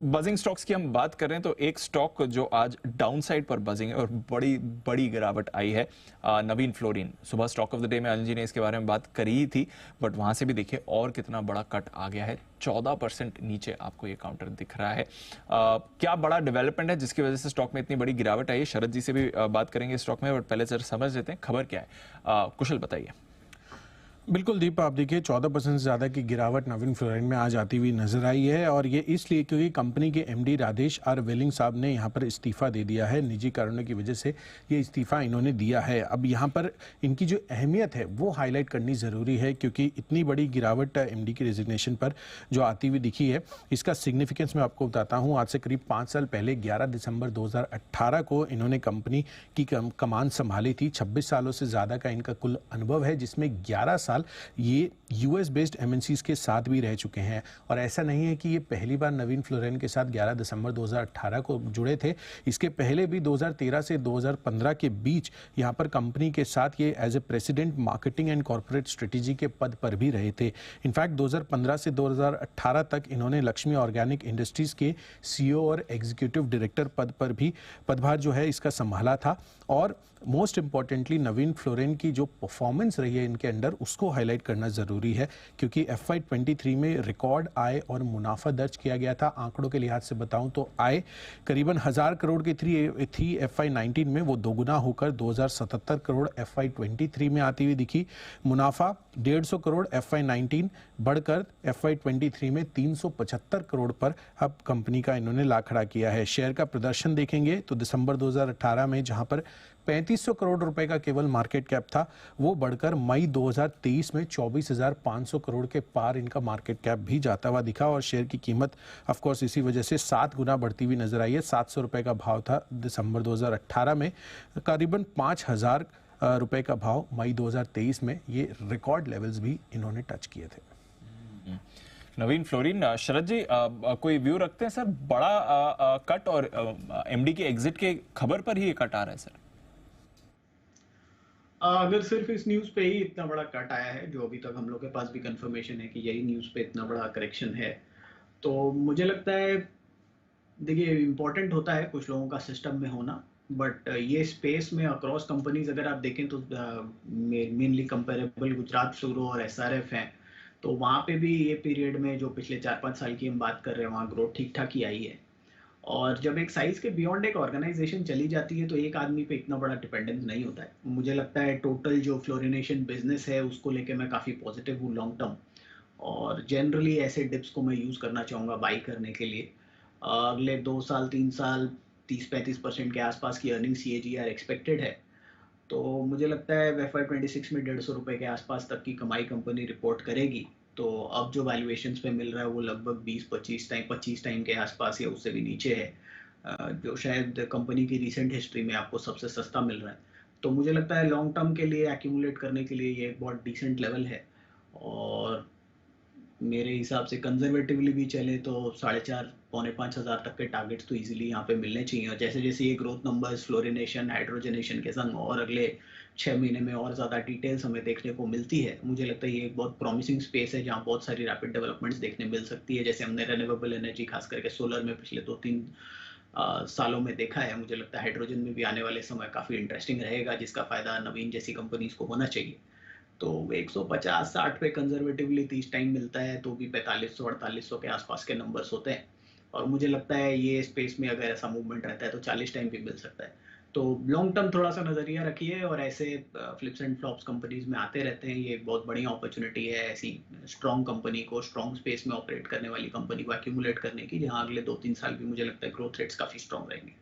Buzzing stocks की हम बात कर रहे हैं तो एक स्टॉक जो आज डाउन साइड पर बजिंग है और बड़ी बड़ी गिरावट आई है, नवीन फ्लोरिन। सुबह स्टॉक ऑफ द डे में अनिल जी ने इसके बारे में बात करी ही थी, बट वहां से भी देखिए और कितना बड़ा कट आ गया है। 14% नीचे आपको ये काउंटर दिख रहा है। क्या बड़ा डेवलपमेंट है जिसकी वजह से स्टॉक में इतनी बड़ी गिरावट आई है? शरद जी से भी बात करेंगे स्टॉक में, बट पहले सर समझ लेते हैं खबर क्या है। कुशल बताइए। बिल्कुल दीप, आप देखिए 14% से ज़्यादा की गिरावट नवीन फ्लोराइन में आज आती हुई नजर आई है, और ये इसलिए क्योंकि कंपनी के एमडी राधेश आर वेलिंग साहब ने यहाँ पर इस्तीफा दे दिया है। निजी कारणों की वजह से ये इस्तीफा इन्होंने दिया है। अब यहाँ पर इनकी जो अहमियत है वो हाईलाइट करनी ज़रूरी है, क्योंकि इतनी बड़ी गिरावट एमडी की रेजिग्नेशन पर जो आती हुई दिखी है, इसका सिग्निफिकेंस मैं आपको बताता हूँ। आज से करीब 5 साल पहले 11 दिसंबर 2018 को इन्होंने कंपनी की कमान संभाली थी। 26 सालों से ज़्यादा का इनका कुल अनुभव है, जिसमें 11 साल ये यूएस बेस्ड एमएनसीज के साथ भी रह चुके हैं। और ऐसा नहीं है कि ये पहली बार नवीन फ्लोराइन के साथ 11 दिसंबर 2018 को जुड़े थे। इसके पहले भी 2013 से 2015 के बीच यहाँ पर कंपनी के साथ ये as a president marketing and corporate strategy के पद पर भी रहे थे। इनफैक्ट 2015 से 2018 तक इन्होंने लक्ष्मी ऑर्गेनिक इंडस्ट्रीज के सीईओ और एग्जीक्यूटिव डायरेक्टर पद पर भी पदभार जो है इसका संभाला था। और मोस्ट इंपॉर्टेंटली नवीन फ्लोराइन की जो परफॉर्मेंस रही है इनके अंडर, उसको हाईलाइट करना जरूरी है, क्योंकि FY23 में रिकॉर्ड आय और मुनाफा दर्ज किया गया था। आंकड़ों के लिहाज से बताऊं तो आय करीबन 1000 करोड़ की थी FY19 में, वो दोगुना होकर 2077 करोड़ FY23 में आती हुई दिखी। मुनाफा 150 करोड़ FY19 बढ़कर FY23 में 375 करोड़ पर अब कंपनी का इन्होंने ला खड़ा किया है। शेयर का प्रदर्शन देखेंगे तो दिसंबर 2018 में जहां पर 3500 करोड़ रुपए का केवल मार्केट कैप था, वो बढ़कर मई 2023 में 24,500 करोड़ के पार इनका मार्केट कैप भी जाता हुआ दिखा। और शेयर की कीमत ऑफ कोर्स इसी वजह से 7 गुना बढ़ती हुई नजर आई है। 700 रुपए का भाव था दिसंबर 2018 में, करीबन 5,000 रुपए का भाव मई 2023 में। ये रिकॉर्ड लेवल्स भी इन्होंने टच किए थे। नवीन फ्लोरिन, शरद जी कोई व्यू रखते हैं सर? बड़ा कट और एमडी के एग्जिट के खबर पर ही ये कट आ रहा है सर? अगर सिर्फ इस न्यूज पे ही इतना बड़ा कट आया है, जो अभी तक हम लोग के पास भी कंफर्मेशन है कि यही न्यूज पे इतना बड़ा करेक्शन है, तो मुझे लगता है देखिए इम्पोर्टेंट होता है कुछ लोगों का सिस्टम में होना, बट ये स्पेस में अक्रॉस कंपनीज अगर आप देखें तो मेनली कंपेरेबल गुजरात फ्लोरो और एसआरएफ हैं, तो वहाँ पे भी ये पीरियड में जो पिछले 4-5 साल की हम बात कर रहे हैं वहाँ ग्रोथ ठीक ठाक ही आई है। और जब एक साइज के बियॉन्ड एक ऑर्गेनाइजेशन चली जाती है तो एक आदमी पे इतना बड़ा डिपेंडेंस नहीं होता है। मुझे लगता है टोटल जो फ्लोरिनेशन बिजनेस है उसको लेके मैं काफ़ी पॉजिटिव हूँ लॉन्ग टर्म, और जनरली ऐसे डिप्स को मैं यूज़ करना चाहूँगा बाई करने के लिए। अगले 2 साल 3 साल 30-35% के आसपास की अर्निंग CAGR एक्सपेक्टेड है, तो मुझे लगता है FY26 में 150 रुपये के आसपास तक की कमाई कंपनी रिपोर्ट करेगी। तो अब जो वैल्यूएशंस पे मिल रहा है वो लगभग 20-25 टाइम के आसपास या उससे भी नीचे है, जो शायद कंपनी की रिसेंट हिस्ट्री में आपको सबसे सस्ता मिल रहा है। तो मुझे लगता है लॉन्ग टर्म के लिए एक्यूमुलेट करने के लिए ये एक बहुत डिसेंट लेवल है। और मेरे हिसाब से कंजर्वेटिवली भी चले तो 4,500 पौने 5,000 तक के टारगेट्स तो इजीली यहाँ पे मिलने चाहिए। और जैसे जैसे ये ग्रोथ नंबर्स फ्लोरिनेशन हाइड्रोजनेशन के संग और अगले 6 महीने में और ज़्यादा डिटेल्स हमें देखने को मिलती है, मुझे लगता है ये एक बहुत प्रॉमिसिंग स्पेस है जहाँ बहुत सारी रैपिड डेवलपमेंट्स देखने मिल सकती है। जैसे हमने रिन्यूएबल एनर्जी खास करके सोलर में पिछले 2-3 सालों में देखा है, मुझे लगता है हाइड्रोजन में भी आने वाले समय काफ़ी इंटरेस्टिंग रहेगा, जिसका फ़ायदा नवीन जैसी कंपनीज को होना चाहिए। तो 150-60 पे कंजर्वेटिवली 30 टाइम मिलता है, तो भी 4500-4800 के आसपास के नंबर्स होते हैं। और मुझे लगता है ये स्पेस में अगर ऐसा मूवमेंट रहता है तो 40 टाइम भी मिल सकता है। तो लॉन्ग टर्म थोड़ा सा नजरिया रखिए, और ऐसे फ्लिप्स एंड फ्लॉप्स कंपनीज में आते रहते हैं। ये एक बहुत बड़ी अपॉर्चुनिटी है ऐसी स्ट्रॉन्ग कंपनी को, स्ट्रॉन्ग स्पेस में ऑपरेट करने वाली कंपनी को एक्यूमुलेट करने की, जहां अगले 2-3 साल भी मुझे लगता है ग्रोथ रेट्स काफी स्ट्रॉन्ग रहेंगे।